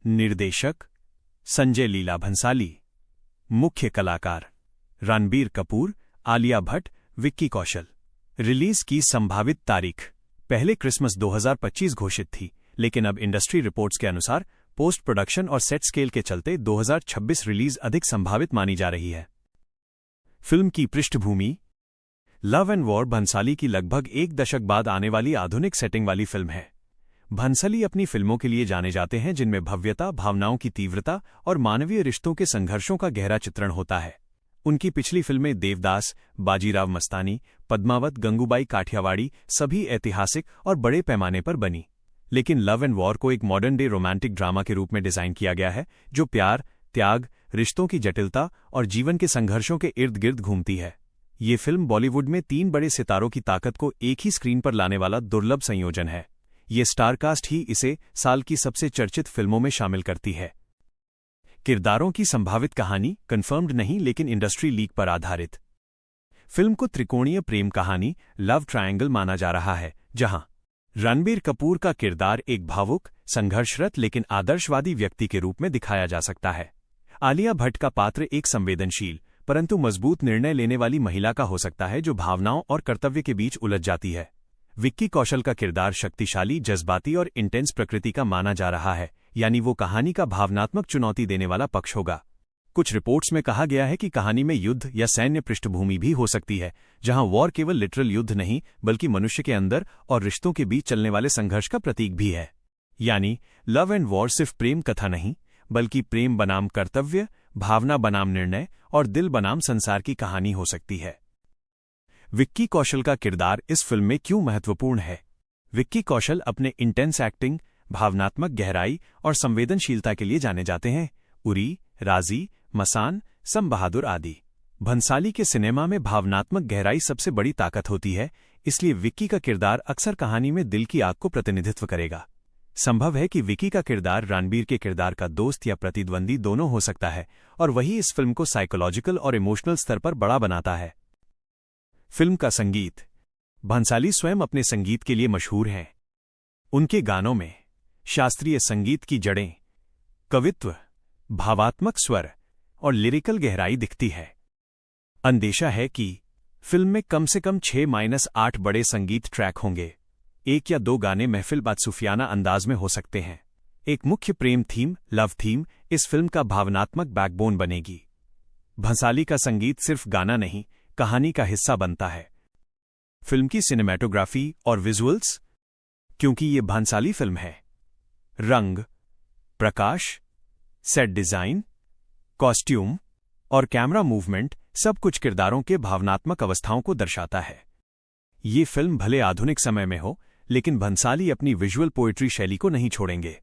निर्देशक संजय लीला भंसाली। मुख्य कलाकार रणबीर कपूर, आलिया भट्ट, विक्की कौशल। रिलीज की संभावित तारीख पहले क्रिसमस 2025 घोषित थी, लेकिन अब इंडस्ट्री रिपोर्ट्स के अनुसार पोस्ट प्रोडक्शन और सेट स्केल के चलते 2026 रिलीज अधिक संभावित मानी जा रही है। फिल्म की पृष्ठभूमि लव एंड वॉर भंसाली की लगभग एक दशक बाद आने वाली आधुनिक सेटिंग वाली फिल्म है। भंसाली अपनी फिल्मों के लिए जाने जाते हैं जिनमें भव्यता, भावनाओं की तीव्रता और मानवीय रिश्तों के संघर्षों का गहरा चित्रण होता है। उनकी पिछली फिल्में देवदास, बाजीराव मस्तानी, पद्मावत, गंगूबाई काठियावाड़ी सभी ऐतिहासिक और बड़े पैमाने पर बनी। लेकिन लव एंड वॉर को एक मॉडर्न डे रोमांटिक ड्रामा के रूप में डिजाइन किया गया है, जो प्यार, त्याग, रिश्तों की जटिलता और जीवन के संघर्षों के इर्द गिर्द घूमती है। ये फिल्म बॉलीवुड में 3 बड़े सितारों की ताकत को एक ही स्क्रीन पर लाने वाला दुर्लभ संयोजन है। ये स्टारकास्ट ही इसे साल की सबसे चर्चित फिल्मों में शामिल करती है। किरदारों की संभावित कहानी कंफर्म्ड नहीं, लेकिन इंडस्ट्री लीक पर आधारित। फिल्म को त्रिकोणीय प्रेम कहानी लव ट्रायंगल माना जा रहा है, जहां रणबीर कपूर का किरदार एक भावुक, संघर्षरत लेकिन आदर्शवादी व्यक्ति के रूप में दिखाया जा सकता है। आलिया भट्ट का पात्र एक संवेदनशील परंतु मजबूत निर्णय लेने वाली महिला का हो सकता है, जो भावनाओं और कर्तव्य के बीच उलझ जाती है। विक्की कौशल का किरदार शक्तिशाली, जज्बाती और इंटेंस प्रकृति का माना जा रहा है, यानी वो कहानी का भावनात्मक चुनौती देने वाला पक्ष होगा। कुछ रिपोर्ट्स में कहा गया है कि कहानी में युद्ध या सैन्य पृष्ठभूमि भी हो सकती है, जहां वॉर केवल लिटरल युद्ध नहीं बल्कि मनुष्य के अंदर और रिश्तों के बीच चलने वाले संघर्ष का प्रतीक भी है। यानी लव एंड वॉर सिर्फ प्रेम कथा नहीं, बल्कि प्रेम बनाम कर्तव्य, भावना बनाम निर्णय और दिल बनाम संसार की कहानी हो सकती है। विक्की कौशल का किरदार इस फिल्म में क्यों महत्वपूर्ण है? विक्की कौशल अपने इंटेंस एक्टिंग, भावनात्मक गहराई और संवेदनशीलता के लिए जाने जाते हैं। उरी, राजी, मसान, सम बहादुर आदि। भंसाली के सिनेमा में भावनात्मक गहराई सबसे बड़ी ताकत होती है, इसलिए विक्की का किरदार अक्सर कहानी में दिल की आग को प्रतिनिधित्व करेगा। संभव है कि विक्की का किरदार रणबीर के किरदार का दोस्त या प्रतिद्वंदी दोनों हो सकता है, और वही इस फिल्म को साइकोलॉजिकल और इमोशनल स्तर पर बड़ा बनाता है। फिल्म का संगीत भंसाली स्वयं अपने संगीत के लिए मशहूर हैं। उनके गानों में शास्त्रीय संगीत की जड़ें, कवित्व, भावात्मक स्वर और लिरिकल गहराई दिखती है। अंदेशा है कि फिल्म में कम से कम 6-8 बड़े संगीत ट्रैक होंगे। 1 या 2 गाने महफिल बादसूफियाना अंदाज में हो सकते हैं। एक मुख्य प्रेम थीम, लव थीम, इस फिल्म का भावनात्मक बैकबोन बनेगी। भंसाली का संगीत सिर्फ गाना नहीं, कहानी का हिस्सा बनता है। फिल्म की सिनेमैटोग्राफी और विजुअल्स, क्योंकि ये भंसाली फिल्म है, रंग, प्रकाश, सेट डिजाइन, कॉस्ट्यूम और कैमरा मूवमेंट सब कुछ किरदारों के भावनात्मक अवस्थाओं को दर्शाता है। ये फिल्म भले आधुनिक समय में हो, लेकिन भंसाली अपनी विजुअल पोएट्री शैली को नहीं छोड़ेंगे।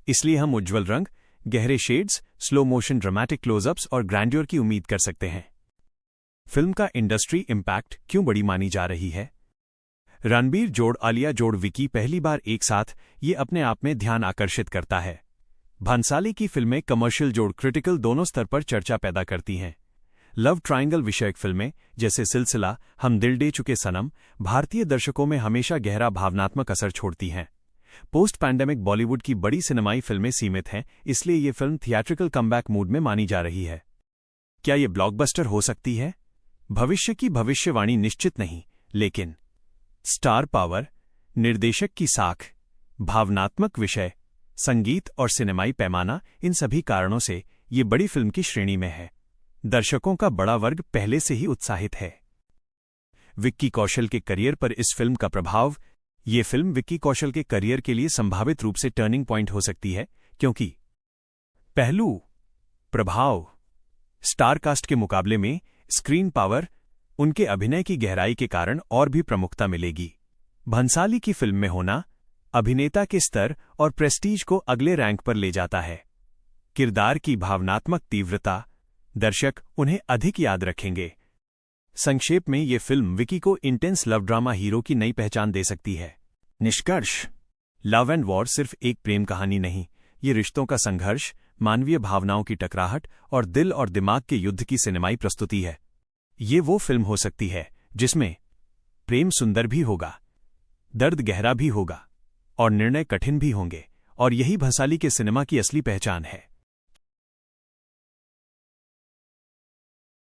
इसलिए हम उज्ज्वल रंग, गहरे shades, slow motion dramatic close-ups और ग्रैंड्योर की उम्मीद कर सकते हैं। फिल्म का इंडस्ट्री इम्पैक्ट क्यों बड़ी मानी जा रही है? रणबीर जोड़, आलिया जोड़, विक्की पहली बार एक साथ, ये अपने आप में ध्यान आकर्षित करता है। भंसाली की फिल्में कमर्शियल जोड़, क्रिटिकल दोनों स्तर पर चर्चा पैदा करती हैं। लव ट्रायंगल विषयक फिल्में जैसे सिलसिला, हम दिल दे चुके सनम, भारतीय दर्शकों में हमेशा गहरा भावनात्मक असर छोड़ती हैं। पोस्ट पैंडेमिक बॉलीवुड की बड़ी सिनेमाई फिल्में सीमित हैं, इसलिए ये फिल्म थिएट्रिकल कमबैक मूड में मानी जा रही है। क्या ये ब्लॉकबस्टर हो सकती है? भविष्य की भविष्यवाणी निश्चित नहीं, लेकिन स्टार पावर, निर्देशक की साख, भावनात्मक विषय, संगीत और सिनेमाई पैमाना, इन सभी कारणों से ये बड़ी फिल्म की श्रेणी में है। दर्शकों का बड़ा वर्ग पहले से ही उत्साहित है। विक्की कौशल के करियर पर इस फिल्म का प्रभाव। ये फिल्म विक्की कौशल के करियर के लिए संभावित रूप से टर्निंग पॉइंट हो सकती है, क्योंकि पहलू, प्रभाव, स्टारकास्ट के मुकाबले में स्क्रीन पावर, उनके अभिनय की गहराई के कारण और भी प्रमुखता मिलेगी। भंसाली की फिल्म में होना अभिनेता के स्तर और प्रेस्टीज को अगले रैंक पर ले जाता है। किरदार की भावनात्मक तीव्रता, दर्शक उन्हें अधिक याद रखेंगे। संक्षेप में ये फिल्म विक्की को इंटेंस लव ड्रामा हीरो की नई पहचान दे सकती है। निष्कर्ष, लव एंड वॉर सिर्फ एक प्रेम कहानी नहीं, ये रिश्तों का संघर्ष, मानवीय भावनाओं की टकराहट और दिल और दिमाग के युद्ध की सिनेमाई प्रस्तुति है। ये वो फिल्म हो सकती है जिसमें प्रेम सुंदर भी होगा, दर्द गहरा भी होगा और निर्णय कठिन भी होंगे, और यही भंसाली के सिनेमा की असली पहचान है।